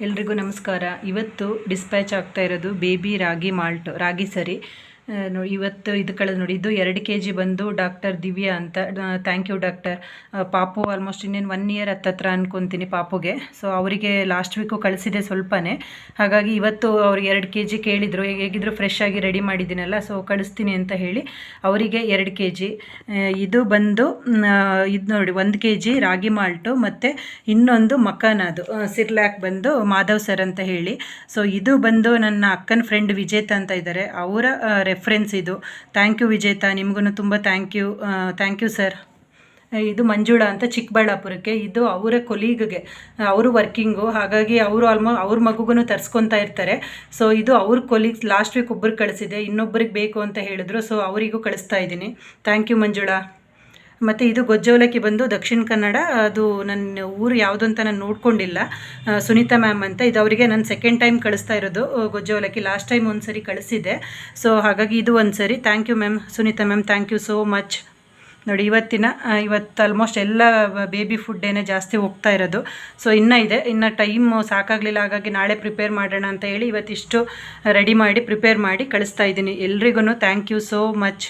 ಎಲ್ರಿಗೂ ನಮಸ್ಕಾರ. ಇವತ್ತು ಡಿಸ್ಪ್ಯಾಚ್ ಆಗ್ತಾ ಇರೋದು ಬೇಬಿ ರಾಗಿ ಮಾಲ್ಟ್, ರಾಗಿ ಸರಿ. ಇವತ್ತು ಇದು ಕಳೆದು ನೋಡಿ, ಇದು 2 kg ಬಂದು ಡಾಕ್ಟರ್ ದಿವ್ಯಾ ಅಂತ. Thank you doctor. ಪಾಪು ಆಲ್ಮೋಸ್ಟ್ ಇನ್ನೇನು 1 year ಹತ್ತತ್ರ ಅನ್ಕೊತೀನಿ ಪಾಪುಗೆ. ಸೊ ಅವರಿಗೆ ಲಾಸ್ಟ್ ವೀಕು ಕಳಿಸಿದೆ ಸ್ವಲ್ಪನೇ, ಹಾಗಾಗಿ ಇವತ್ತು ಅವ್ರಿಗೆ 2 kg ಕೇಳಿದರು. ಹೇಗಿದ್ರು ಫ್ರೆಶ್ ಆಗಿ ರೆಡಿ ಮಾಡಿದ್ದೀನಲ್ಲ, ಸೊ ಕಳಿಸ್ತೀನಿ ಅಂತ ಹೇಳಿ ಅವರಿಗೆ 2 kg. ಇದು ಬಂದು ಇದು ನೋಡಿ 1 kg ರಾಗಿ ಮಾಲ್ಟು, ಮತ್ತು ಇನ್ನೊಂದು ಮಕಾನದು ಸಿರ್ಲ್ಯಾಕ್ ಬಂದು ಮಾಧವ್ ಸರ್ ಅಂತ ಹೇಳಿ. ಸೊ ಇದು ಬಂದು ನನ್ನ ಅಕ್ಕನ ಫ್ರೆಂಡ್ ವಿಜೇತಾ ಅಂತ ಇದ್ದಾರೆ, ಅವರ ರೆಫರೆನ್ಸ್ ಇದು. ಥ್ಯಾಂಕ್ ಯು ವಿಜೇತಾ, ನಿಮಗೂ ತುಂಬ ಥ್ಯಾಂಕ್ ಯು ಸರ್. ಇದು ಮಂಜುಳಾ ಅಂತ ಚಿಕ್ಕಬಳ್ಳಾಪುರಕ್ಕೆ. ಇದು ಅವರ ಕೊಲೀಗ್ಗೆ, ಅವರು ವರ್ಕಿಂಗು, ಹಾಗಾಗಿ ಅವರು ಅವ್ರ ಮಗುಗೂ ತರಿಸ್ಕೊತಾ ಇರ್ತಾರೆ. ಸೊ ಇದು ಅವ್ರ ಕೊಲೀಗ್ಸ್. ಲಾಸ್ಟ್ ವೀಕ್ ಒಬ್ಬರು ಕಳಿಸಿದೆ, ಇನ್ನೊಬ್ಬರಿಗೆ ಬೇಕು ಅಂತ ಹೇಳಿದ್ರು, ಸೊ ಅವರಿಗೂ ಕಳಿಸ್ತಾ ಇದ್ದೀನಿ. Thank you Manjula. ಮತ್ತು ಇದು ಗೊಜ್ಜವಲಕ್ಕಿ ಬಂದು ದಕ್ಷಿಣ ಕನ್ನಡ, ಅದು ನನ್ನ ಊರು ಯಾವುದು ಅಂತ ನಾನು ನೋಡ್ಕೊಂಡಿಲ್ಲ. ಸುನೀತಾ ಮ್ಯಾಮ್ ಅಂತ, ಇದು ಅವರಿಗೆ ನಾನು ಸೆಕೆಂಡ್ ಟೈಮ್ ಕಳಿಸ್ತಾ ಇರೋದು ಗೊಜ್ಜವಲಕ್ಕಿ. ಲಾಸ್ಟ್ ಟೈಮ್ ಒಂದು ಸರಿ ಕಳಿಸಿದ್ದೆ, ಸೊ ಹಾಗಾಗಿ ಇದು ಒಂದು ಸರಿ. Thank you ma'am, Sunita ma'am, thank you so much. ನೋಡಿ ಇವತ್ತು ಆಲ್ಮೋಸ್ಟ್ ಎಲ್ಲ ಬೇಬಿ ಫುಡ್ಡೇನೆ ಜಾಸ್ತಿ ಹೋಗ್ತಾ ಇರೋದು. ಸೊ ಇನ್ನು ಟೈಮ್ ಸಾಕಾಗಲಿಲ್ಲ, ಹಾಗಾಗಿ ನಾಳೆ ಪ್ರಿಪೇರ್ ಮಾಡೋಣ ಅಂತ ಹೇಳಿ ಇವತ್ತಿಷ್ಟು ರೆಡಿ ಮಾಡಿ ಪ್ರಿಪೇರ್ ಮಾಡಿ ಕಳಿಸ್ತಾ ಇದ್ದೀನಿ. ಎಲ್ರಿಗೂ ಥ್ಯಾಂಕ್ ಯು ಸೋ ಮಚ್.